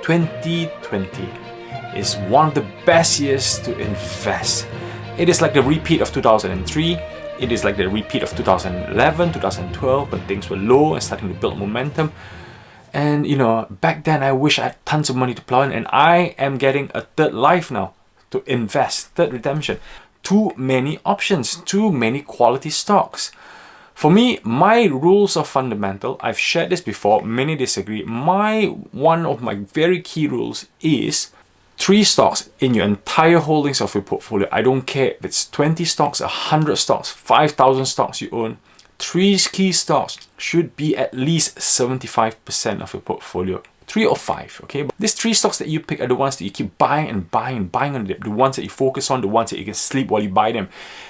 2020 is one of the best years to invest. It is like the repeat of 2003. It is like the repeat of 2011, 2012, when things were low and starting to build momentum. And you know, back then I wish I had tons of money to plow in, and I am getting a third life now to invest, third redemption. Too many options, too many quality stocks. For me, my rules are fundamental. I've shared this before, many disagree. One of my very key rules is 3 stocks in your entire holdings of your portfolio. I don't care if it's 20 stocks, 100 stocks, 5,000 stocks you own. 3 key stocks should be at least 75% of your portfolio. 3 or 5, okay? But these 3 stocks that you pick are the ones that you keep buying and buying and buying on them. The ones that you focus on, the ones that you can sleep while you buy them.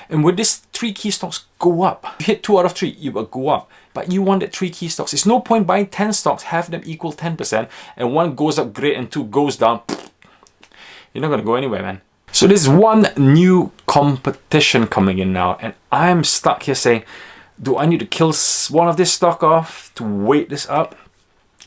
And when these 3 key stocks go up, you hit 2 out of 3, you will go up. But you want that 3 key stocks. It's no point buying 10 stocks, have them equal 10%, and 1 goes up great and 2 goes down. You're not gonna go anywhere, man. So there's one new competition coming in now, and I'm stuck here saying, do I need to kill one of this stock off to weight this up?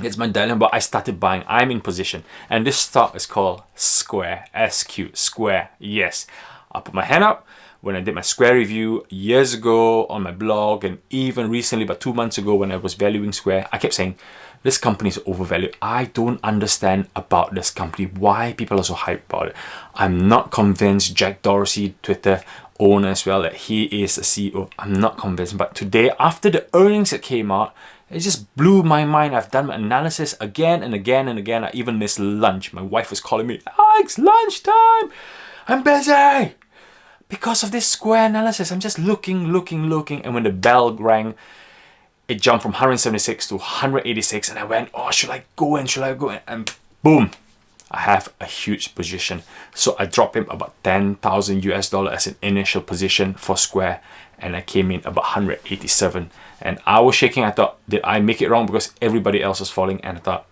It's my dilemma, but I started buying. I'm in position. And this stock is called Square. SQ, Square, yes. I'll put my hand up. When I did my Square review years ago on my blog, and even recently, about 2 months ago when I was valuing Square, I kept saying, this company is overvalued. I don't understand about this company, why people are so hyped about it. I'm not convinced. Jack Dorsey, Twitter owner as well, that he is a CEO. I'm not convinced. But today, after the earnings that came out, it just blew my mind. I've done my analysis again and again and again. I even missed lunch. My wife was calling me, it's lunchtime. I'm busy. Because of this Square analysis, I'm just looking. And when the bell rang, it jumped from 176 to 186. And I went, oh, should I go in? And boom, I have a huge position. So I dropped him about 10,000 US dollar as an initial position for Square. And I came in about 187. And I was shaking. I thought, did I make it wrong? Because everybody else was falling. And I thought,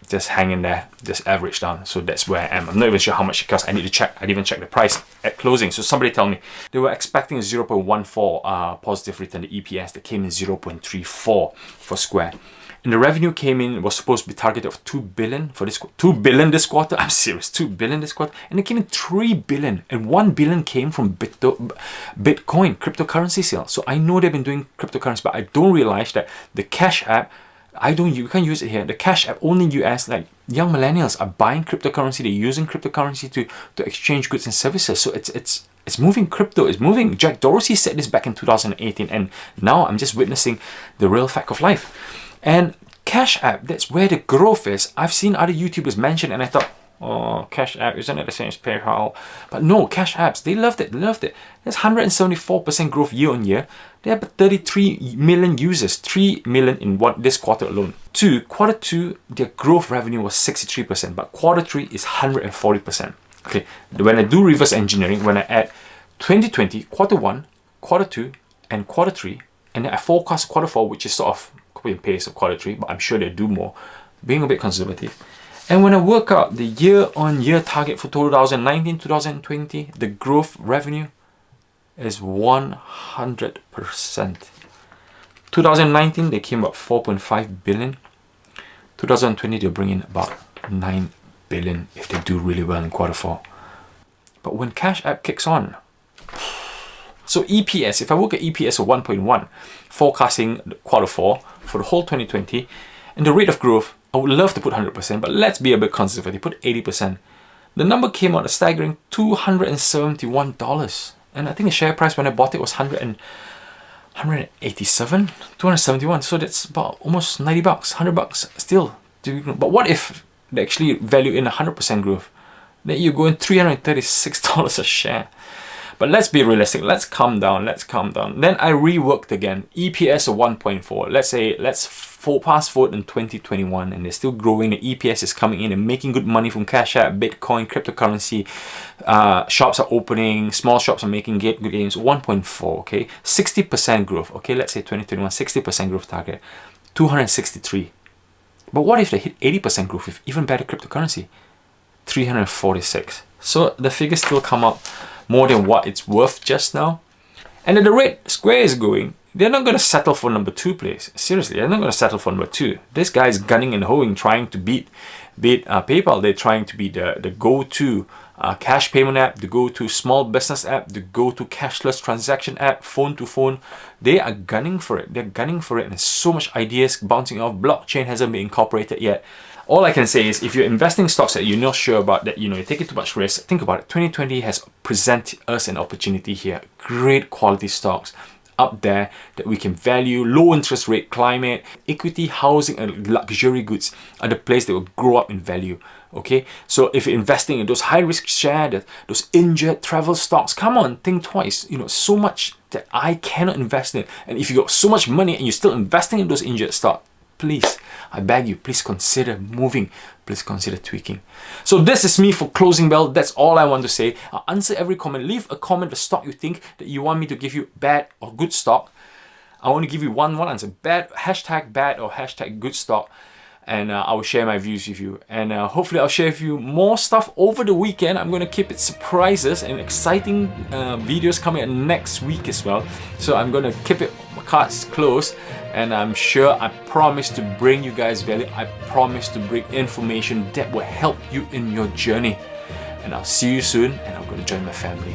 just hang in there, just average down. So that's where I am. I'm not even sure how much it costs. I need to check. I didn't even check the price at closing. So somebody tell me they were expecting a 0.14 positive return, the EPS, that came in 0.34 for Square. And the revenue came in, was supposed to be targeted of 2 billion for this 2 billion this quarter. I'm serious, 2 billion this quarter. And it came in 3 billion. And 1 billion came from Bitcoin, cryptocurrency sales. So I know they've been doing cryptocurrency, but I don't realize that the Cash App, you can't use it here. The Cash App only in US, like young millennials are buying cryptocurrency. They're using cryptocurrency to exchange goods and services. So it's moving crypto. It's moving. Jack Dorsey said this back in 2018, and now I'm just witnessing the real fact of life. And Cash App, that's where the growth is. I've seen other YouTubers mention, and I thought, oh, Cash App, isn't it the same as PayPal? But no, Cash Apps, they loved it. There's 174% growth year on year. They have 33 million users, 3 million in this quarter alone. Quarter two, their growth revenue was 63%, but quarter 3 is 140%. Okay, when I do reverse engineering, when I add 2020, quarter 1, quarter 2, and quarter 3, and then I forecast quarter 4, which is sort of copy and paste of quarter 3, but I'm sure they'll do more, being a bit conservative. And when I work out the year-on-year target for 2019, 2020, the growth revenue is 100%. 2019, they came up 4.5 billion. 2020, they'll bring in about 9 billion if they do really well in quarter 4. But when Cash App kicks on, so EPS, if I work at EPS of 1.1, forecasting quarter 4 for the whole 2020, and the rate of growth, I would love to put 100%, but let's be a bit conservative, put 80%. The number came out a staggering $271. And I think the share price when I bought it was 187, 271. So that's about almost 90 bucks, 100 bucks still. But what if they actually value in 100% growth? Then you're going $336 a share. But let's be realistic. Let's calm down. Then I reworked again. EPS of 1.4. Let's say, fast forward in 2021, and they're still growing. The EPS is coming in and making good money from Cash App, Bitcoin, cryptocurrency. Shops are opening. Small shops are making good gains. 1.4. Okay, 60% growth. Okay, let's say 2021, 60% growth target. 263. But what if they hit 80% growth with even better cryptocurrency? 346. So the figures still come up more than what it's worth just now. And at the rate Square is going, they're not going to settle for number 2 place. Seriously, they're not going to settle for number 2. This guy is gunning and hoeing, trying to beat PayPal. They're trying to be the go-to cash payment app, the go-to small business app, the go-to cashless transaction app, phone to phone. They are gunning for it. They're gunning for it, and there's so much ideas bouncing off. Blockchain hasn't been incorporated yet. All I can say is, if you're investing stocks that you're not sure about, that you're taking too much risk, think about it. 2020 has presented us an opportunity here. Great quality stocks up there that we can value. Low interest rate, climate, equity, housing, and luxury goods are the place that will grow up in value. Okay, so if you're investing in those high risk share, those injured travel stocks, come on, think twice. So much that I cannot invest in. And if you got so much money and you're still investing in those injured stocks, please, I beg you, please consider moving. Please consider tweaking. So this is me for Closing Bell. That's all I want to say. I'll answer every comment. Leave a comment, the stock you think that you want me to give you, bad or good stock. I want to give you one answer. Bad, hashtag bad or hashtag good stock. And I will share my views with you. And hopefully I'll share with you more stuff over the weekend. I'm going to keep it surprises and exciting videos coming up next week as well. So I'm going to keep it cards close, and I'm sure, I promise to bring you guys value. I promise to bring information that will help you in your journey. And I'll see you soon, and I'm going to join my family.